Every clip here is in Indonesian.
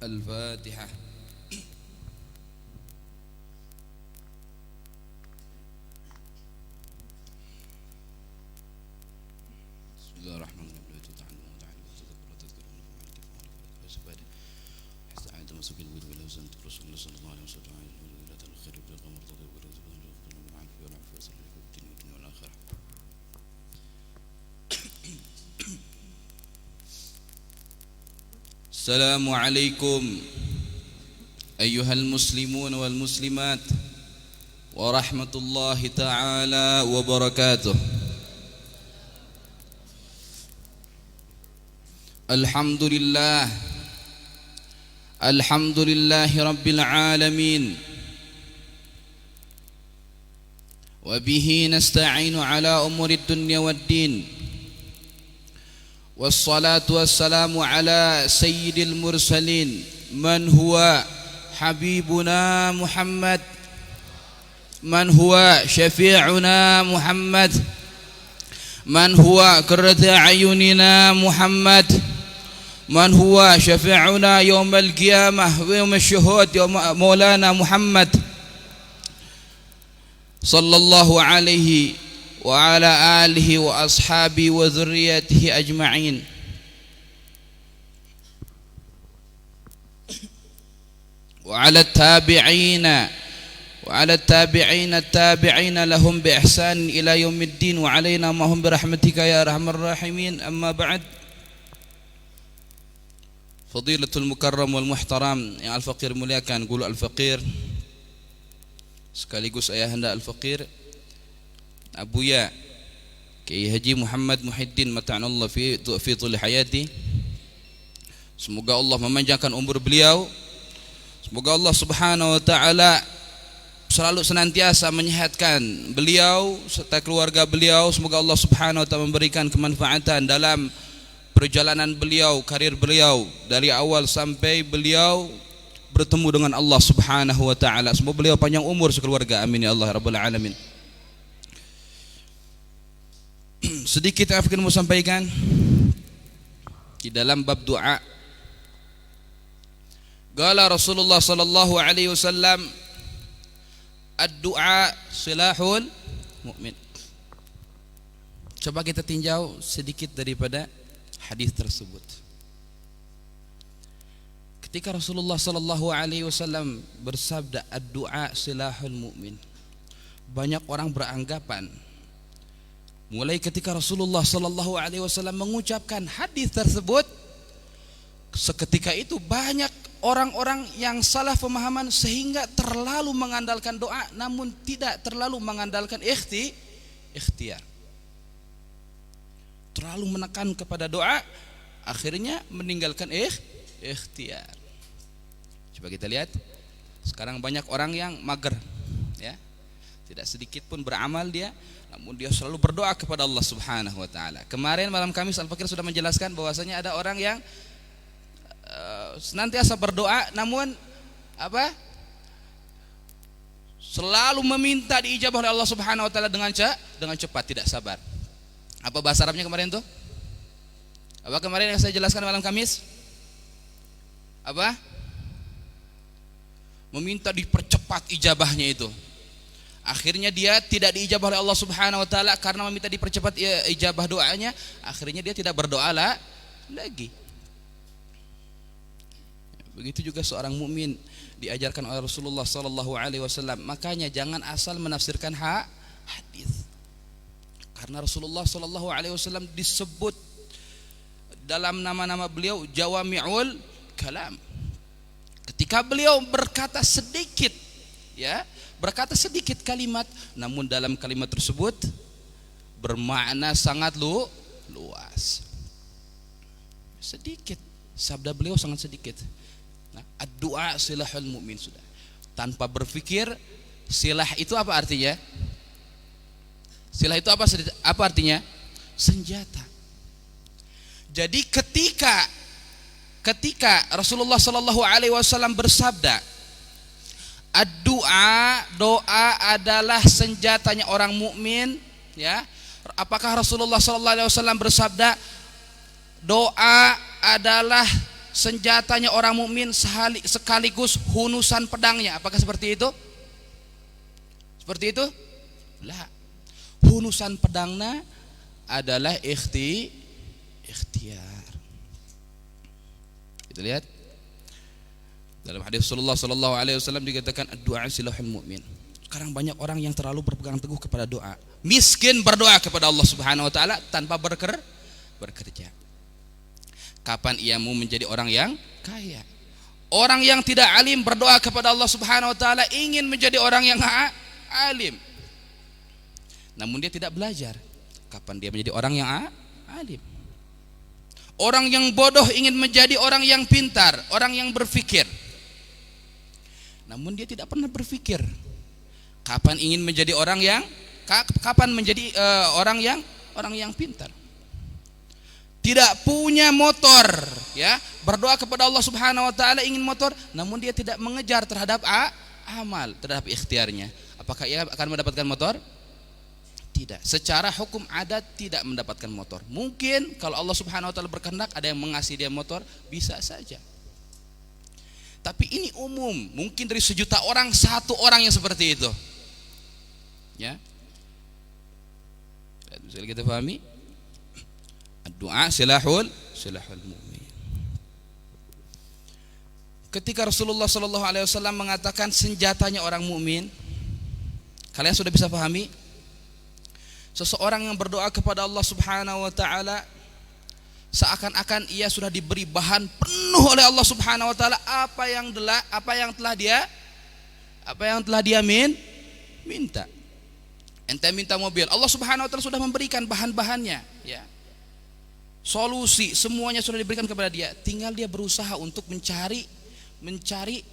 الفاتحة. بسم الله الرحمن الرحيم. لا تتعلم وتعلم وتذكر وتذكر ونفع الكيف ولا فسفاد حتى عند مسك الود والهوزن رسول الله صلى الله عليه وسلم لا تنخر بالغ مرضى بالرزق والعفو والعفو وصلى الله في الدنيا والآخرة. السلام عليكم أيها المسلمون والمسلمات ورحمة الله تعالى وبركاته. الحمد لله رب العالمين، وبه نستعين على أمور الدنيا والدين، والصلاة والسلام على سيد المرسلين من هو حبيبنا محمد، من هو شفيعنا محمد، من هو قرة أعيننا محمد، من هو شفيعنا يوم القيامة ويوم الشهود يوم مولانا محمد صلى الله عليه وعلى آله وأصحابه وذريته أجمعين. وعلى التابعين لهم بإحسان إلى يوم الدين، وعلينا ما هم برحمتك يا أرحم الراحمين. أما بعد، Fadilatul Mukarram wal Muhtaram yang Al-Faqir muliakan, guru Al-Faqir sekaligus ayahanda Al-Faqir Abuya Kiai Haji Muhammad Muhyiddin mata'anallah fi thuli hayati. Semoga Allah memanjangkan umur beliau, semoga Allah Subhanahu wa taala selalu senantiasa menyehatkan beliau serta keluarga beliau. Semoga Allah Subhanahu wa taala memberikan kemanfaatan dalam perjalanan beliau, karir beliau dari awal sampai beliau bertemu dengan Allah Subhanahu wa taala. Semoga beliau panjang umur sekeluarga, amin ya Allah rabbal alamin. Sedikit yang akan mau sampaikan di dalam bab doa. Qala Rasulullah sallallahu alaihi wasallam, ad-du'a silahul mu'min. Coba kita tinjau sedikit daripada hadis tersebut. Ketika Rasulullah sallallahu alaihi wasallam bersabda ad-du'a silahul mu'min, banyak orang beranggapan mulai ketika Rasulullah sallallahu alaihi wasallam mengucapkan hadis tersebut, seketika itu banyak orang-orang yang salah pemahaman sehingga terlalu mengandalkan doa namun tidak terlalu mengandalkan ikhtiar. Terlalu menekan kepada doa, akhirnya meninggalkan ikhtiar. Coba kita lihat, sekarang banyak orang yang mager, ya, tidak sedikit pun beramal dia, namun dia selalu berdoa kepada Allah Subhanahu wa taala. Kemarin malam Kamis Al-Fakir sudah menjelaskan bahwasanya ada orang yang senantiasa berdoa namun selalu meminta diijabah oleh Allah Subhanahu wa taala dengan cepat, tidak sabar. Apa bahasa Arabnya kemarin tuh? Apa kemarin yang saya jelaskan malam Kamis? Apa? Meminta dipercepat ijabahnya itu. Akhirnya dia tidak diijabah oleh Allah Subhanahu wa taala karena meminta dipercepat ijabah doanya, akhirnya dia tidak berdoa lagi. Begitu juga seorang mukmin diajarkan oleh Rasulullah sallallahu alaihi wasallam. Makanya jangan asal menafsirkan hadis. Karena Rasulullah sallallahu alaihi wasallam disebut dalam nama-nama beliau jawami'ul kalam. Ketika beliau berkata sedikit kalimat, namun dalam kalimat tersebut bermakna sangat luas. Sedikit, sabda beliau sangat sedikit. Nah, ad-du'a silahul mu'min, sudah. Tanpa berpikir, silah itu apa artinya? Silah itu apa artinya? Senjata. Jadi ketika Rasulullah sallallahu alaihi wasallam bersabda, ad-du'a, doa adalah senjatanya orang mukmin, ya. Apakah Rasulullah sallallahu alaihi wasallam bersabda doa adalah senjatanya orang mukmin sekaligus hunusan pedangnya. Apakah seperti itu? Seperti itu? Lah. Hunusan pedangnya adalah ikhtiar. Kita lihat dalam hadis Rasulullah sallallahu alaihi wasallam dikatakan doa silahul mukmin. Sekarang banyak orang yang terlalu berpegang teguh kepada doa. Miskin berdoa kepada Allah Subhanahu wa taala tanpa bekerja. Kapan ia mau menjadi orang yang kaya? Orang yang tidak alim berdoa kepada Allah Subhanahu wa taala ingin menjadi orang yang alim. Namun dia tidak belajar. Kapan dia menjadi orang yang alim? Orang yang bodoh ingin menjadi orang yang pintar, orang yang berfikir. Namun dia tidak pernah berfikir. Kapan ingin menjadi orang yang kapan menjadi orang yang pintar? Tidak punya motor, ya, berdoa kepada Allah Subhanahu wa taala ingin motor, namun dia tidak mengejar terhadap amal, terhadap ikhtiarnya. Apakah ia akan mendapatkan motor? Tidak. Secara hukum adat tidak mendapatkan motor. Mungkin kalau Allah Subhanahu wa taala berkehendak ada yang mengasih dia motor, bisa saja. Tapi ini umum, mungkin dari 1 juta orang 1 orang yang seperti itu. Ya. Bisa kita pahami? Doa silahul mu'min. Ketika Rasulullah sallallahu alaihi wasallam mengatakan senjatanya orang mukmin, kalian sudah bisa pahami? Seseorang yang berdoa kepada Allah Subhanahu wa taala seakan-akan ia sudah diberi bahan penuh oleh Allah Subhanahu wa taala apa yang telah dia minta. Ente minta mobil, Allah Subhanahu wa taala sudah memberikan bahan-bahannya, ya. Solusi semuanya sudah diberikan kepada dia, tinggal dia berusaha untuk mencari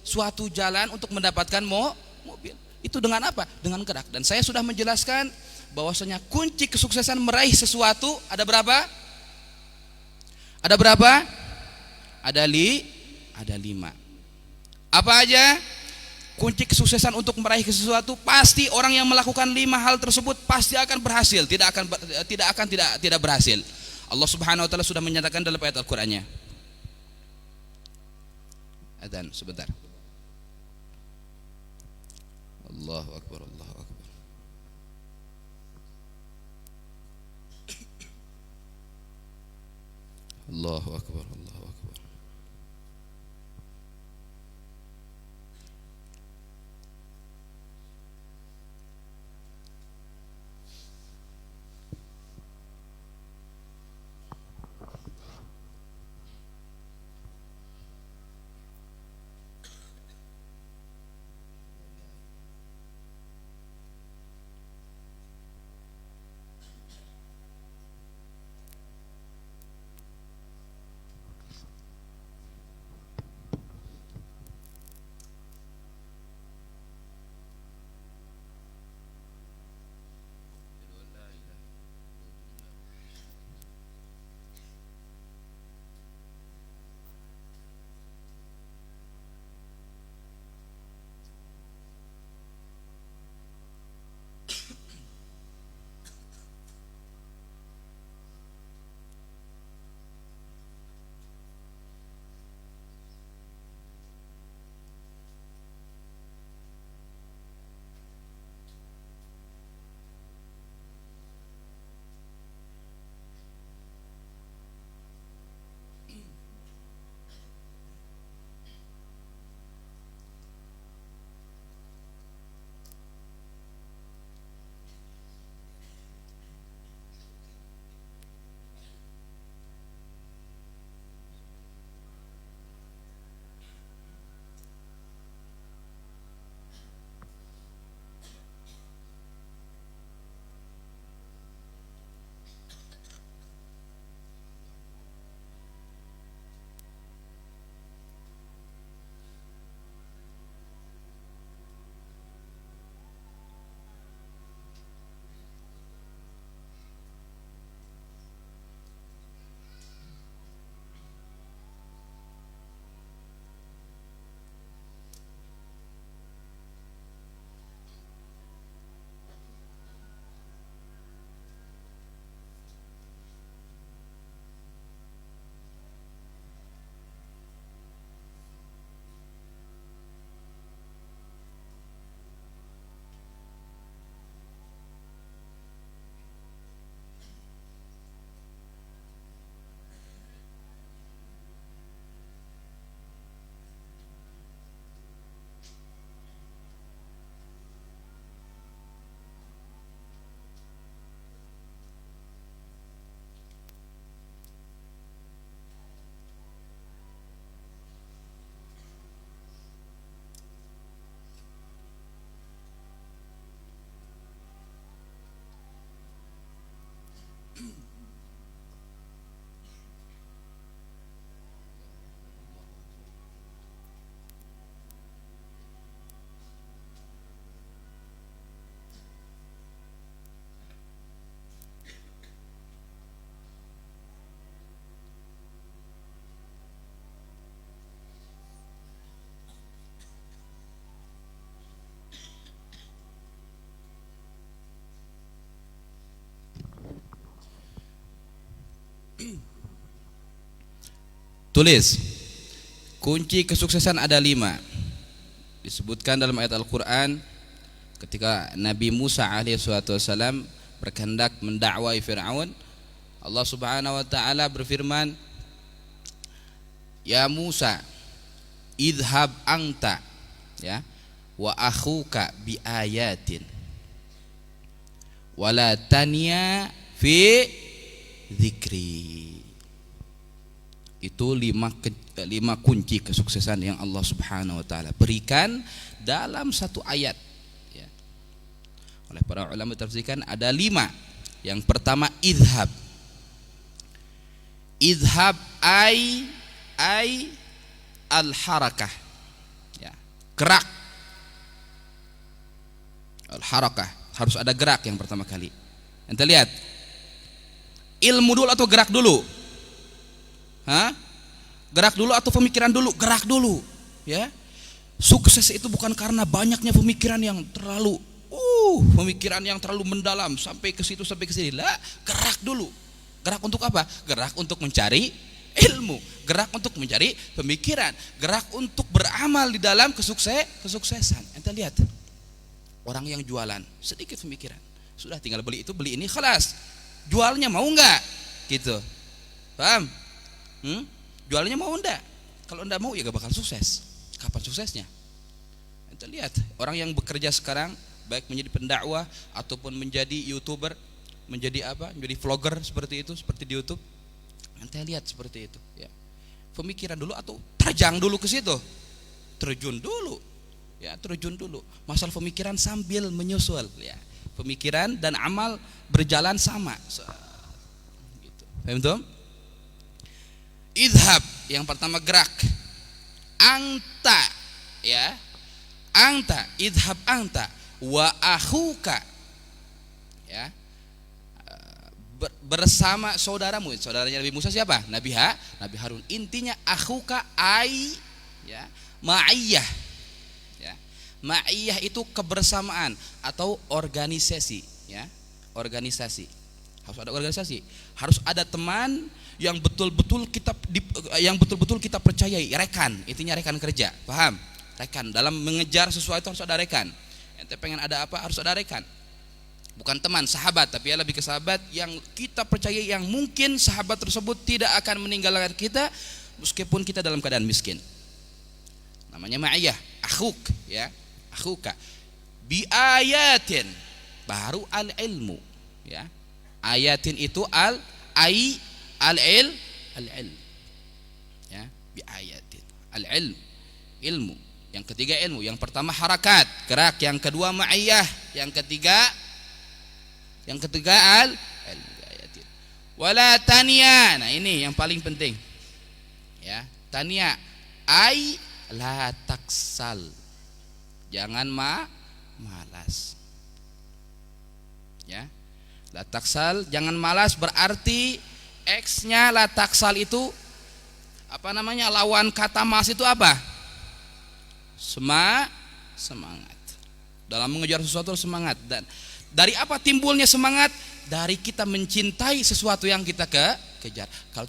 suatu jalan untuk mendapatkan mobil. Itu dengan apa? Dengan gerak. Dan saya sudah menjelaskan bahwasanya kunci kesuksesan meraih sesuatu ada berapa? Ada 5. Apa aja? Kunci kesuksesan untuk meraih sesuatu, pasti orang yang melakukan 5 hal tersebut pasti akan berhasil, tidak berhasil. Allah Subhanahu wa taala sudah menyatakan dalam ayat Al-Qur'annya. Adzan sebentar. Allahu akbar, Allahu akbar. Allahu akbar, Allahu akbar. Tulis. Kunci kesuksesan ada 5. Disebutkan dalam ayat Al-Quran ketika Nabi Musa alaihissalam berkehendak mendakwai Fir'aun. Allah subhanahu wa ta'ala berfirman, Ya Musa, idhab anta, ya, wa akhuka bi ayatin wala tanya fi dzikri. Itu 5 kunci kesuksesan yang Allah subhanahu wa ta'ala berikan dalam satu ayat, ya. Oleh para ulama tafsirkan ada 5. Yang pertama idhab. Idhab ay al-harakah, ya, gerak. Al-harakah, harus ada gerak yang pertama kali. Ente lihat, ilmu dulu atau gerak dulu? Hah? Gerak dulu atau pemikiran dulu? Gerak dulu, ya. Sukses itu bukan karena banyaknya pemikiran yang terlalu pemikiran yang terlalu mendalam sampai ke situ sampai ke sini. Lah, gerak dulu. Gerak untuk apa? Gerak untuk mencari ilmu, gerak untuk mencari pemikiran, gerak untuk beramal di dalam kesuksesan. Ente lihat, orang yang jualan sedikit pemikiran, sudah tinggal beli itu beli ini, khalas. Jualnya mau enggak? Gitu. Paham? Jualnya mau enggak? Kalau enggak mau ya gak bakal sukses. Kapan suksesnya? Ente lihat, orang yang bekerja sekarang baik menjadi pendakwah ataupun menjadi YouTuber, menjadi apa? Menjadi vlogger seperti itu, seperti di YouTube. Ente lihat seperti itu, ya. Pemikiran dulu atau terjang dulu ke situ? Terjun dulu. Ya, terjun dulu. Masalah pemikiran sambil menyusul, ya. Pemikiran dan amal berjalan sama. Gitu. Paham tuh? Idhab, yang pertama gerak. Anta, ya. Anta, idhab anta wa akhuka, ya, bersama saudaramu. Saudaranya Nabi Musa siapa? Nabi Harun. Intinya akhuka ai, ya, ma'iyah, ya. Ma'iyah itu kebersamaan atau organisasi, ya. Organisasi. Harus ada organisasi. Harus ada teman yang betul-betul kita percayai, rekan. Intinya rekan kerja. Paham? Rekan. Dalam mengejar sesuatu harus ada rekan. Ente pengen ada apa? Harus ada rekan. Bukan teman, sahabat, tapi ya lebih ke sahabat yang kita percaya, yang mungkin sahabat tersebut tidak akan meninggalkan kita meskipun kita dalam keadaan miskin. Namanya ma'iyah, akhuk, ya, akhuka. Bi ayatin, baru al-ilmu, ya. Ayatin itu al-ilm, ya, bi ayatin, al-ilm, ilmu. Yang ketiga ilmu, yang pertama harakat, gerak, yang kedua ma'iyah, yang ketiga al-ayatin. Wala tania. Nah, ini yang paling penting. Ya, tania ai la taksal. Jangan malas. Ya. La taksal, jangan malas, berarti X-nya la taksal itu apa namanya? Lawan kata malas itu apa? Semangat. Dalam mengejar sesuatu semangat. Dan dari apa timbulnya semangat? Dari kita mencintai sesuatu yang kita kejar. Kalau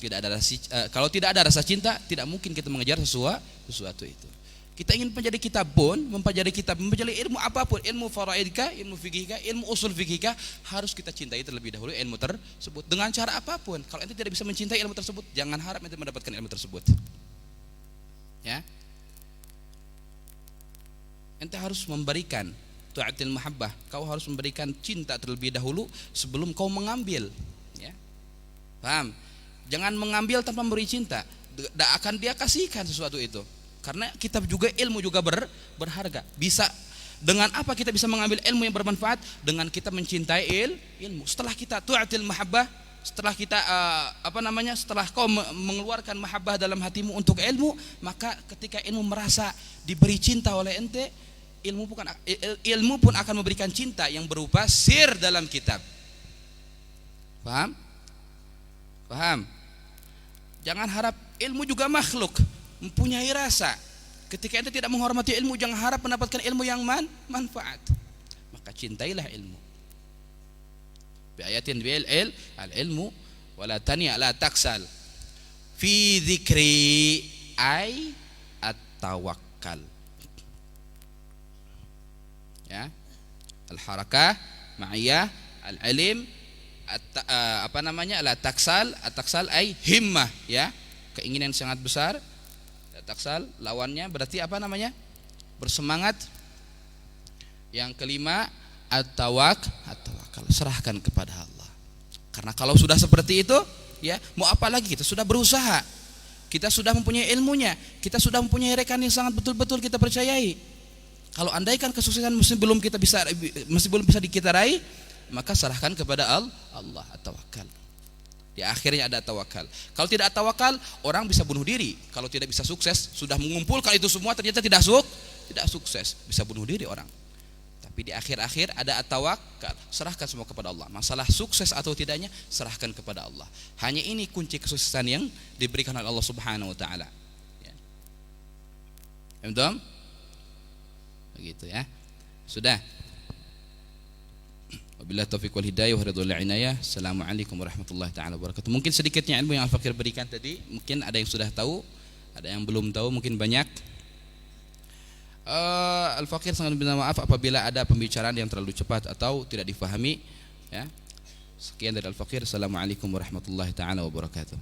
tidak ada rasa cinta, tidak mungkin kita mengejar sesuatu itu. Kita ingin menjadi kitab pun, mempelajari ilmu apapun, ilmu faraidkah, ilmu fikihkah, ilmu usul fikihkah, harus kita cintai terlebih dahulu ilmu tersebut dengan cara apapun. Kalau ente tidak bisa mencintai ilmu tersebut, jangan harap ente mendapatkan ilmu tersebut. Ya. Ente harus memberikan tu'atil mahabbah, kau harus memberikan cinta terlebih dahulu sebelum kau mengambil, ya. Paham? Jangan mengambil tanpa memberi cinta. Tidak akan dia kasihkan sesuatu itu. Karena kita juga ilmu juga berharga. Bisa dengan apa kita bisa mengambil ilmu yang bermanfaat? Dengan kita mencintai ilmu. Setelah kita tu'atil mahabbah, setelah kita setelah kau mengeluarkan mahabbah dalam hatimu untuk ilmu, maka ketika ilmu merasa diberi cinta oleh ente, ilmu pun akan memberikan cinta yang berupa sir dalam kitab. Paham? Jangan harap ilmu juga makhluk, mempunyai rasa. Ketika ente tidak menghormati ilmu, jangan harap mendapatkan ilmu yang manfaat. Maka cintailah ilmu. Bi ayatin bil al-ilmu wala tani' la taksal. fi dzikri ay at-tawakkal. Ya. Al-harakah ma'iyah, al-ilm, at-taksal, at-taksal ay himmah, ya. Keinginan yang sangat besar. Taksal lawannya berarti apa namanya? Bersemangat. Yang kelima at-tawakkal, serahkan kepada Allah. Karena kalau sudah seperti itu, ya, mau apa lagi? Kita sudah berusaha. Kita sudah mempunyai ilmunya, kita sudah mempunyai rekan yang sangat betul-betul kita percayai. Kalau andaikan kesuksesan masih belum bisa kita raih, maka serahkan kepada Allah, at-tawakkal. Di akhirnya ada tawakal. Kalau tidak tawakal, orang bisa bunuh diri. Kalau tidak bisa sukses, sudah mengumpulkan itu semua ternyata tidak sukses, bisa bunuh diri orang. Tapi di akhir-akhir ada at-tawakkal, serahkan semua kepada Allah. Masalah sukses atau tidaknya serahkan kepada Allah. Hanya ini kunci kesuksesan yang diberikan oleh Allah Subhanahu wa taala. Ya. Begitu ya. Sudah. Wabillahi taufiq wal hidayah wa ridwal inayah. Assalamualaikum warahmatullahi taala wabarakatuh. Mungkin sedikitnya ilmu yang Al-Fakir berikan tadi, mungkin ada yang sudah tahu, ada yang belum tahu, mungkin banyak. Al-Fakir sangat minta maaf apabila ada pembicaraan yang terlalu cepat atau tidak difahami, ya. Sekian dari Al-Fakir. Assalamualaikum warahmatullahi taala wabarakatuh.